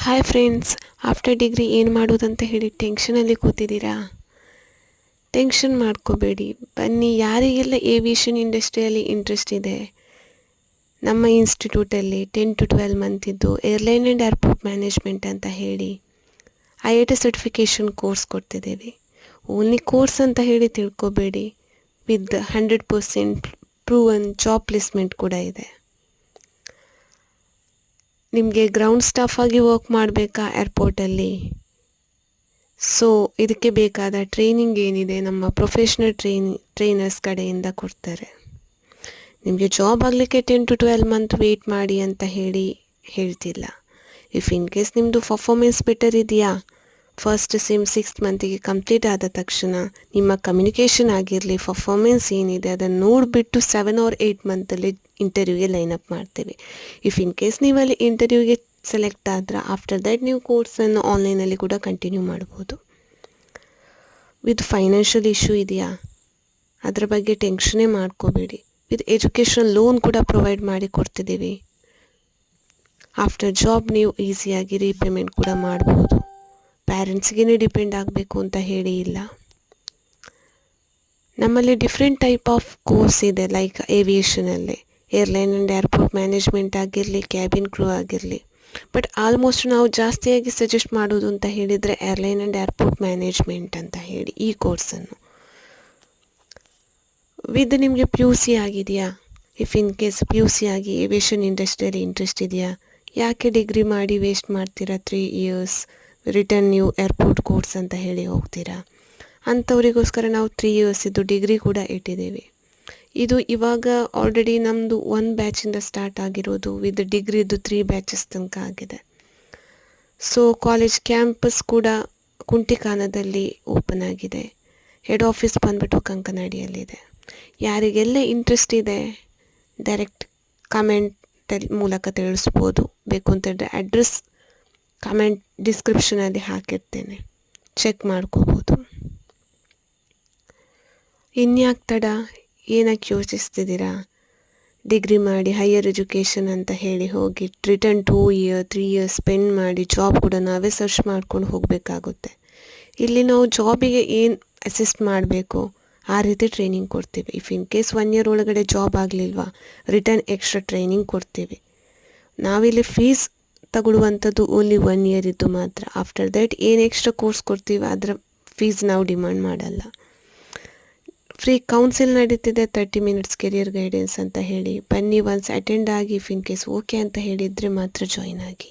Hi friends, after degree ಏನು ಮಾಡೋದಂತ ಹೇಳಿ ಟೆನ್ಷನಲ್ಲಿ ಕೂತಿದ್ದೀರಾ? ಟೆನ್ಷನ್ ಮಾಡ್ಕೋಬೇಡಿ, ಬನ್ನಿ. ಯಾರಿಗೆಲ್ಲ ಏವಿಯೇಷನ್ ಇಂಡಸ್ಟ್ರಿಯಲ್ಲಿ ಇಂಟ್ರೆಸ್ಟ್ ಇದೆ, ನಮ್ಮ ಇನ್ಸ್ಟಿಟ್ಯೂಟಲ್ಲಿ 10 to 12 ಮಂತ್ ಇದ್ದು ಏರ್ಲೈನ್ ಆ್ಯಂಡ್ ಏರ್ಪೋರ್ಟ್ ಮ್ಯಾನೇಜ್ಮೆಂಟ್ ಅಂತ ಹೇಳಿ IATA ಸರ್ಟಿಫಿಕೇಷನ್ ಕೋರ್ಸ್ ಕೊಡ್ತಿದ್ದೇವೆ. ಓನ್ಲಿ ಕೋರ್ಸ್ ಅಂತ ಹೇಳಿ ತಿಳ್ಕೊಬೇಡಿ, ವಿತ್ 100% ಪ್ರೂವನ್ ಜಾಬ್ ಪ್ಲೇಸ್ಮೆಂಟ್ ಕೂಡ ಇದೆ. ನಿಮಗೆ ಗ್ರೌಂಡ್ ಸ್ಟಾಫ್ ಆಗಿ ವರ್ಕ್ ಮಾಡಬೇಕಾ ಏರ್ಪೋರ್ಟಲ್ಲಿ? ಸೊ ಇದಕ್ಕೆ ಬೇಕಾದ ಟ್ರೈನಿಂಗ್ ಏನಿದೆ ನಮ್ಮ ಪ್ರೊಫೆಷ್ನಲ್ ಟ್ರೈನರ್ಸ್ ಕಡೆಯಿಂದ ಕೊಡ್ತಾರೆ. ನಿಮಗೆ ಜಾಬ್ ಆಗಲಿಕ್ಕೆ 10 to 12 ಮಂತ್ ವೆಯ್ಟ್ ಮಾಡಿ ಅಂತ ಹೇಳ್ತಿಲ್ಲ. ಇಫ್ ಇನ್ ಕೇಸ್ ನಿಮ್ಮದು ಪರ್ಫಾರ್ಮೆನ್ಸ್ ಬೆಟರ್ ಇದೆಯಾ, ಫಸ್ಟ್ ಸೆಮ್ 6th ಮಂತಿಗೆ ಕಂಪ್ಲೀಟ್ ಆದ ತಕ್ಷಣ ನಿಮ್ಮ ಕಮ್ಯುನಿಕೇಷನ್ ಆಗಿರಲಿ, ಪರ್ಫಾರ್ಮೆನ್ಸ್ ಏನಿದೆ ಅದನ್ನು ನೋಡಿಬಿಟ್ಟು 7 or 8 ಮಂತಲ್ಲಿ ಇಂಟರ್ವ್ಯೂಗೆ ಲೈನಪ್ ಮಾಡ್ತೇವೆ. ಇಫ್ ಇನ್ ಕೇಸ್ ನೀವಲ್ಲಿ ಇಂಟರ್ವ್ಯೂಗೆ ಸೆಲೆಕ್ಟ್ ಆದರೆ ಆಫ್ಟರ್ ದ್ಯಾಟ್ ನೀವು ಕೋರ್ಸನ್ನು ಆನ್ಲೈನಲ್ಲಿ ಕೂಡ ಕಂಟಿನ್ಯೂ ಮಾಡ್ಬೋದು. ವಿತ್ ಫೈನಾನ್ಷಿಯಲ್ ಇಶ್ಯೂ ಇದೆಯಾ, ಅದರ ಬಗ್ಗೆ ಟೆನ್ಷನೇ ಮಾಡ್ಕೋಬೇಡಿ. ವಿತ್ ಎಜುಕೇಷನ್ ಲೋನ್ ಕೂಡ ಪ್ರೊವೈಡ್ ಮಾಡಿ ಕೊಡ್ತಿದ್ದೀವಿ. ಆಫ್ಟರ್ ಜಾಬ್ ನೀವು ಈಸಿಯಾಗಿ ರೀಪೇಮೆಂಟ್ ಕೂಡ ಮಾಡ್ಬೋದು. ಪ್ಯಾರೆಂಟ್ಸ್ಗೇ ಡಿಪೆಂಡ್ ಆಗಬೇಕು ಅಂತ ಹೇಳಿ ಇಲ್ಲ. ನಮ್ಮಲ್ಲಿ ಡಿಫ್ರೆಂಟ್ ಟೈಪ್ ಆಫ್ ಕೋರ್ಸ್ ಇದೆ, ಲೈಕ್ ಏವಿಯೇಷನಲ್ಲಿ ಏರ್ಲೈನ್ ಆ್ಯಂಡ್ ಏರ್ಪೋರ್ಟ್ ಮ್ಯಾನೇಜ್ಮೆಂಟ್ ಆಗಿರಲಿ, ಕ್ಯಾಬಿನ್ ಕ್ರೂ ಆಗಿರಲಿ. ಬಟ್ ಆಲ್ಮೋಸ್ಟ್ ನಾವು ಜಾಸ್ತಿಯಾಗಿ ಸಜೆಸ್ಟ್ ಮಾಡೋದು ಅಂತ ಹೇಳಿದರೆ ಏರ್ಲೈನ್ ಆ್ಯಂಡ್ ಏರ್ಪೋರ್ಟ್ ಮ್ಯಾನೇಜ್ಮೆಂಟ್ ಅಂತ ಹೇಳಿ ಈ ಕೋರ್ಸನ್ನು. ವಿತ್ ನಿಮಗೆ PUC ಆಗಿದೆಯಾ? ಇಫ್ ಇನ್ ಕೇಸ್ PUC ಆಗಿ ಏವಿಯೇಷನ್ ಇಂಡಸ್ಟ್ರಿಯಲ್ಲಿ ಇಂಟ್ರೆಸ್ಟ್ ಇದೆಯಾ, ಯಾಕೆ ಡಿಗ್ರಿ ಮಾಡಿ ವೇಸ್ಟ್ ಮಾಡ್ತೀರಾ? 3 years ರಿಟರ್ನ್ ನೀವು ಏರ್ಪೋರ್ಟ್ ಕೋರ್ಸ್ ಅಂತ ಹೇಳಿ ಹೋಗ್ತೀರಾ? ಅಂಥವರಿಗೋಸ್ಕರ ನಾವು 3 years ಇದ್ದು ಡಿಗ್ರಿ ಕೂಡ ಇಟ್ಟಿದ್ದೇವೆ. ಇದು ಇವಾಗ ಆಲ್ರೆಡಿ ನಮ್ಮದು 1 ಬ್ಯಾಚಿಂದ ಸ್ಟಾರ್ಟ್ ಆಗಿರೋದು, ವಿತ್ ಡಿಗ್ರಿದು 3 ಬ್ಯಾಚಸ್ ತನಕ ಆಗಿದೆ. ಸೊ ಕಾಲೇಜ್ ಕ್ಯಾಂಪಸ್ ಕೂಡ ಕುಂಟಿಕಾನದಲ್ಲಿ ಓಪನ್ ಆಗಿದೆ. ಹೆಡ್ ಆಫೀಸ್ ಬಂದ್ಬಿಟ್ಟು ಕಂಕನಾಡಿಯಲ್ಲಿದೆ. ಯಾರಿಗೆಲ್ಲ ಇಂಟ್ರೆಸ್ಟ್ ಇದೆ ಡೈರೆಕ್ಟ್ ಕಮೆಂಟ್ ಮೂಲಕ ತಿಳಿಸ್ಬೋದು. ಬೇಕು ಅಂತಂದರೆ ಅಡ್ರೆಸ್ ಕಮೆಂಟ್ ಡಿಸ್ಕ್ರಿಪ್ಷನಲ್ಲಿ ಹಾಕಿರ್ತೇನೆ, ಚೆಕ್ ಮಾಡ್ಕೋಬೋದು. ಇನ್ಯಾಕೆ ತಡ, ಏನಕ್ಕೆ ಯೋಚಿಸ್ತಿದ್ದೀರಾ? ಡಿಗ್ರಿ ಮಾಡಿ ಹೈಯರ್ ಎಜುಕೇಷನ್ ಅಂತ ಹೇಳಿ ಹೋಗಿ ರಿಟರ್ನ್ 2 year 3 years ಸ್ಪೆಂಡ್ ಮಾಡಿ ಜಾಬ್ ಕೂಡ ನಾವೇ ಸರ್ಚ್ ಮಾಡ್ಕೊಂಡು ಹೋಗಬೇಕಾಗುತ್ತೆ. ಇಲ್ಲಿ ನಾವು ಜಾಬಿಗೆ ಏನು ಅಸಿಸ್ಟ್ ಮಾಡಬೇಕು ಆ ರೀತಿ ಟ್ರೈನಿಂಗ್ ಕೊಡ್ತೀವಿ. ಇಫ್ ಇನ್ ಕೇಸ್ 1 year ಒಳಗಡೆ ಜಾಬ್ ಆಗಲಿಲ್ವಾ, ರಿಟರ್ನ್ ಎಕ್ಸ್ಟ್ರಾ ಟ್ರೈನಿಂಗ್ ಕೊಡ್ತೀವಿ. ನಾವಿಲ್ಲಿ ಫೀಸ್ ತಗೊಳ್ಳುವಂಥದ್ದು ಓನ್ಲಿ 1 year ಇದ್ದು ಮಾತ್ರ. ಆಫ್ಟರ್ ದ್ಯಾಟ್ ಏನು ಎಕ್ಸ್ಟ್ರಾ ಕೋರ್ಸ್ ಕೊಡ್ತೀವಿ ಅದರ ಫೀಸ್ ನಾವು ಡಿಮಾಂಡ್ ಮಾಡಲ್ಲ. ಫ್ರೀ ಕೌನ್ಸಿಲ್ ನಡೀತಿದೆ 30 minutes ಕೆರಿಯರ್ ಗೈಡೆನ್ಸ್ ಅಂತ ಹೇಳಿ. ಬನ್ನಿ, ಒನ್ಸ್ ಅಟೆಂಡ್ ಆಗಿ ಇಫ್ ಇನ್ ಕೇಸ್ ಓಕೆ ಅಂತ ಹೇಳಿದರೆ ಮಾತ್ರ ಜಾಯಿನ್ ಆಗಿ.